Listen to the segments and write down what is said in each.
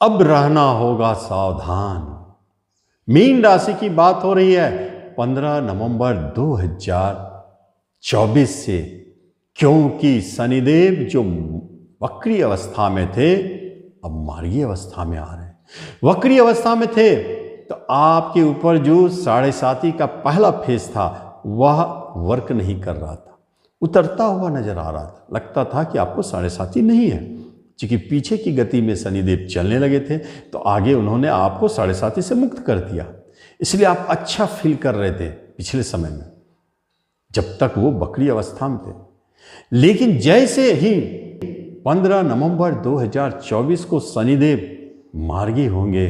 अब रहना होगा सावधान। मीन राशि की बात हो रही है 15 नवंबर 2024 से, क्योंकि शनिदेव जो वक्री अवस्था में थे अब मार्गी अवस्था में आ रहे हैं। वक्री अवस्था में थे तो आपके ऊपर जो 7.5 का पहला फेज था वह वर्क नहीं कर रहा था, उतरता हुआ नजर आ रहा था। लगता था कि आपको 7.5 नहीं है, क्योंकि पीछे की गति में शनिदेव चलने लगे थे तो आगे उन्होंने आपको 7.5 से मुक्त कर दिया। इसलिए आप अच्छा फील कर रहे थे पिछले समय में जब तक वो वक्री अवस्था में थे। लेकिन जैसे ही 15 नवंबर 2024 को शनिदेव मार्गी होंगे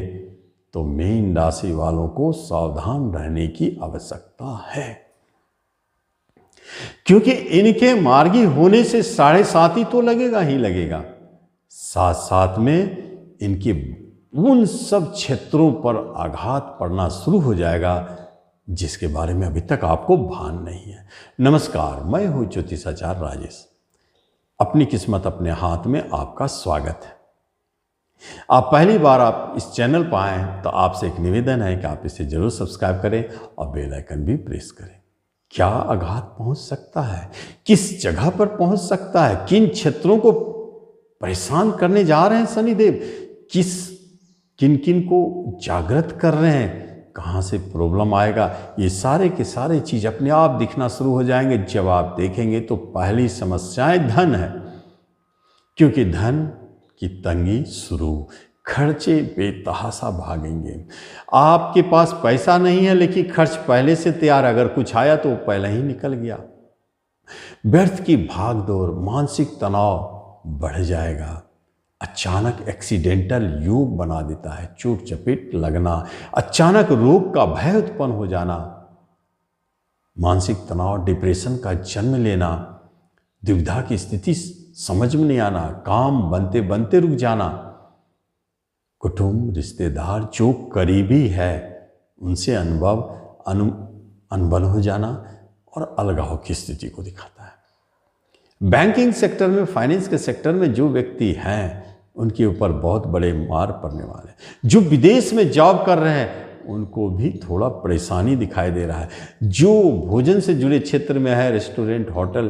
तो मीन राशि वालों को सावधान रहने की आवश्यकता है, क्योंकि इनके मार्गी होने से 7.5 तो लगेगा ही लगेगा, साथ साथ में इनके उन सब क्षेत्रों पर आघात पड़ना शुरू हो जाएगा जिसके बारे में अभी तक आपको भान नहीं है। नमस्कार, मैं हूं ज्योतिषाचार्य राजेश। अपनी किस्मत अपने हाथ में आपका स्वागत है। आप पहली बार आप इस चैनल पर आए हैं तो आपसे एक निवेदन है कि आप इसे जरूर सब्सक्राइब करें और बेल आइकन भी प्रेस करें। क्या आघात पहुंच सकता है, किस जगह पर पहुंच सकता है, किन क्षेत्रों को परेशान करने जा रहे हैं शनिदेव, किन किन को जागृत कर रहे हैं, कहाँ से प्रॉब्लम आएगा, ये सारे के सारे चीज अपने आप दिखना शुरू हो जाएंगे। जब आप देखेंगे तो पहली समस्याएं धन है, क्योंकि धन की तंगी शुरू, खर्चे बेतहाशा भागेंगे। आपके पास पैसा नहीं है लेकिन खर्च पहले से तैयार, अगर कुछ आया तो पहले ही निकल गया। व्यर्थ की भागदौड़, मानसिक तनाव बढ़ जाएगा। अचानक एक्सीडेंटल योग बना देता है, चोट चपेट लगना, अचानक रोग का भय उत्पन्न हो जाना, मानसिक तनाव, डिप्रेशन का जन्म लेना, दुविधा की स्थिति समझ में नहीं आना, काम बनते बनते रुक जाना, कुटुंब रिश्तेदार जो करीबी है उनसे अनबन हो जाना और अलगाव की स्थिति को दिखाता है। बैंकिंग सेक्टर में, फाइनेंस के सेक्टर में जो व्यक्ति हैं उनके ऊपर बहुत बड़े मार पड़ने वाले हैं। जो विदेश में जॉब कर रहे हैं उनको भी थोड़ा परेशानी दिखाई दे रहा है। जो भोजन से जुड़े क्षेत्र में है, रेस्टोरेंट, होटल,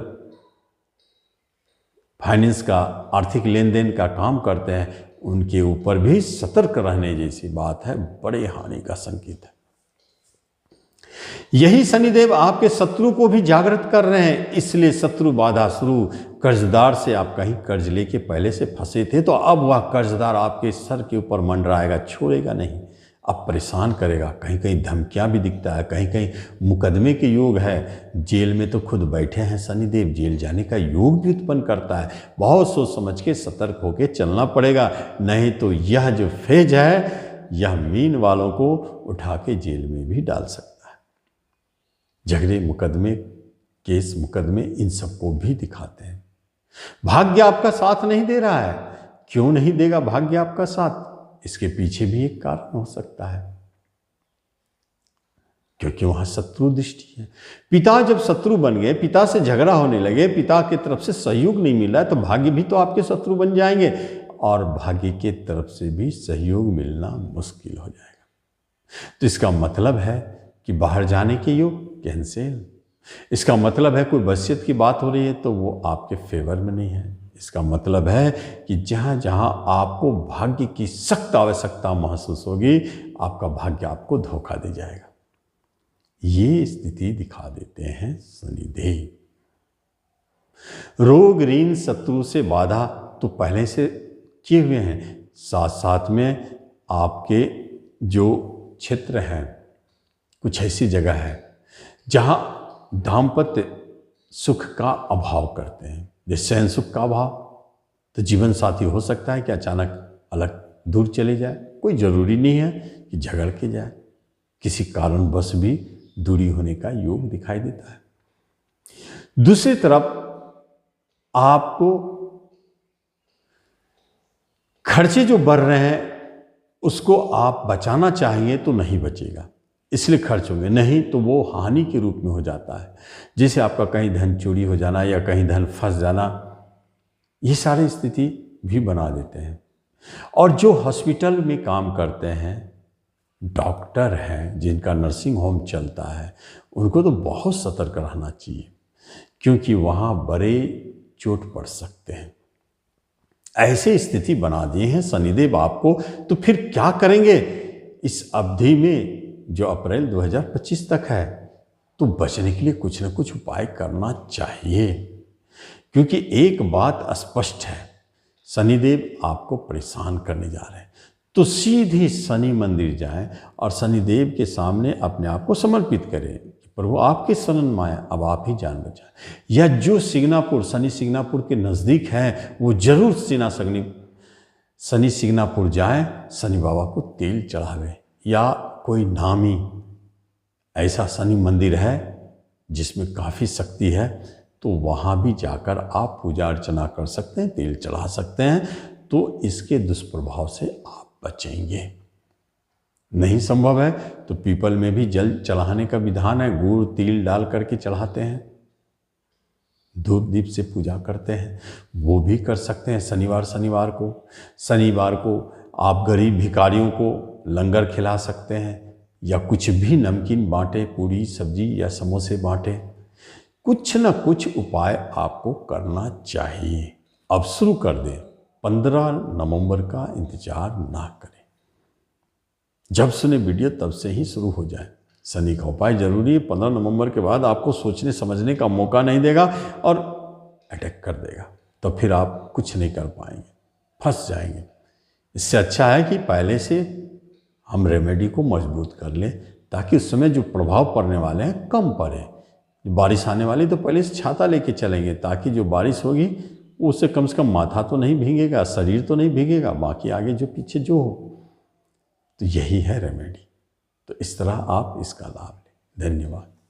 फाइनेंस का, आर्थिक लेन देन का काम करते हैं, उनके ऊपर भी सतर्क रहने जैसी बात है, बड़े हानि का संकेत है। यही शनिदेव आपके शत्रु को भी जागृत कर रहे हैं, इसलिए शत्रु बाधा शुरू। कर्जदार से आप कहीं कर्ज लेके पहले से फंसे थे तो अब वह कर्जदार आपके सर के ऊपर मंडराएगा, छोड़ेगा नहीं, अब परेशान करेगा। कहीं कहीं धमकियां भी दिखता है, कहीं कहीं मुकदमे के योग है। जेल में तो खुद बैठे हैं शनिदेव, जेल जाने का योग भी उत्पन्न करता है। बहुत सोच समझ के सतर्क होकर चलना पड़ेगा, नहीं तो यह जो फेज है यह मीन वालों को उठा के जेल में भी डाल सकता है। झगड़े, मुकदमे, केस मुकदमे इन सबको भी दिखाते हैं। भाग्य आपका साथ नहीं दे रहा है। क्यों नहीं देगा भाग्य आपका साथ? इसके पीछे भी एक कारण हो सकता है, क्योंकि वहां शत्रु दृष्टि है। पिता जब शत्रु बन गए, पिता से झगड़ा होने लगे, पिता की तरफ से सहयोग नहीं मिला तो भाग्य भी तो आपके शत्रु बन जाएंगे और भाग्य के तरफ से भी सहयोग मिलना मुश्किल हो जाएगा। तो इसका मतलब है कि बाहर जाने के योग कैंसिल। इसका मतलब है कोई वसीयत की बात हो रही है तो वो आपके फेवर में नहीं है। इसका मतलब है कि जहाँ जहाँ आपको भाग्य की सख्त आवश्यकता महसूस होगी, आपका भाग्य आपको धोखा दे जाएगा। ये स्थिति दिखा देते हैं शनिदेव। रोग, ऋण, शत्रु से बाधा तो पहले से किए हुए हैं, साथ साथ में आपके जो क्षेत्र हैं, कुछ ऐसी जगह है जहाँ दाम्पत्य सुख का अभाव करते हैं। जैसे शयन सुख का अभाव, तो जीवन साथी हो सकता है कि अचानक अलग दूर चले जाए, कोई ज़रूरी नहीं है कि झगड़ के जाए, किसी कारणवश भी दूरी होने का योग दिखाई देता है। दूसरी तरफ आपको खर्चे जो बढ़ रहे हैं उसको आप बचाना चाहेंगे तो नहीं बचेगा, इसलिए खर्च होंगे, नहीं तो वो हानि के रूप में हो जाता है। जैसे आपका कहीं धन चोरी हो जाना या कहीं धन फंस जाना, ये सारी स्थिति भी बना देते हैं। और जो हॉस्पिटल में काम करते हैं, डॉक्टर हैं, जिनका नर्सिंग होम चलता है, उनको तो बहुत सतर्क रहना चाहिए, क्योंकि वहाँ बड़े चोट पड़ सकते हैं। ऐसे स्थिति बना दिए हैं शनिदेव आपको, तो फिर क्या करेंगे इस अवधि में जो अप्रैल 2025 तक है? तो बचने के लिए कुछ न कुछ उपाय करना चाहिए, क्योंकि एक बात स्पष्ट है, शनिदेव आपको परेशान करने जा रहे हैं। तो सीधे शनि मंदिर जाएं और शनिदेव के सामने अपने आप को समर्पित करें कि प्रभु आपके शरण में आए, अब आप ही जान बचाएं। या जो सिग्नापुर, शनि सिग्नापुर के नज़दीक है, वो जरूर शनि सिग्नापुर जाएं, शनि बाबा को तेल चढ़ावें। या कोई नामी ऐसा शनि मंदिर है जिसमें काफ़ी शक्ति है, तो वहाँ भी जाकर आप पूजा अर्चना कर सकते हैं, तेल चढ़ा सकते हैं, तो इसके दुष्प्रभाव से आप बचेंगे। नहीं संभव है तो पीपल में भी जल चढ़ाने का विधान है, गुड़ तिल डाल करके चढ़ाते हैं, धूप दीप से पूजा करते हैं, वो भी कर सकते हैं। शनिवार को आप गरीब भिखारियों को लंगर खिला सकते हैं, या कुछ भी नमकीन बांटे, पूरी सब्जी या समोसे बांटे। कुछ न कुछ उपाय आपको करना चाहिए। अब शुरू कर दें, 15 नवंबर का इंतजार ना करें। जब सुने वीडियो तब से ही शुरू हो जाए। शनि का उपाय जरूरी है। 15 नवंबर के बाद आपको सोचने समझने का मौका नहीं देगा और अटैक कर देगा, तो फिर आप कुछ नहीं कर पाएंगे, फंस जाएंगे। इससे अच्छा है कि पहले से हम रेमेडी को मजबूत कर लें, ताकि उस समय जो प्रभाव पड़ने वाले हैं कम पड़े। बारिश आने वाली तो पहले से छाता लेके चलेंगे, ताकि जो बारिश होगी उससे कम से कम माथा तो नहीं भीगेगा, शरीर तो नहीं भीगेगा, बाकी आगे जो पीछे जो हो। तो यही है रेमेडी। तो इस तरह आप इसका लाभ लें। धन्यवाद।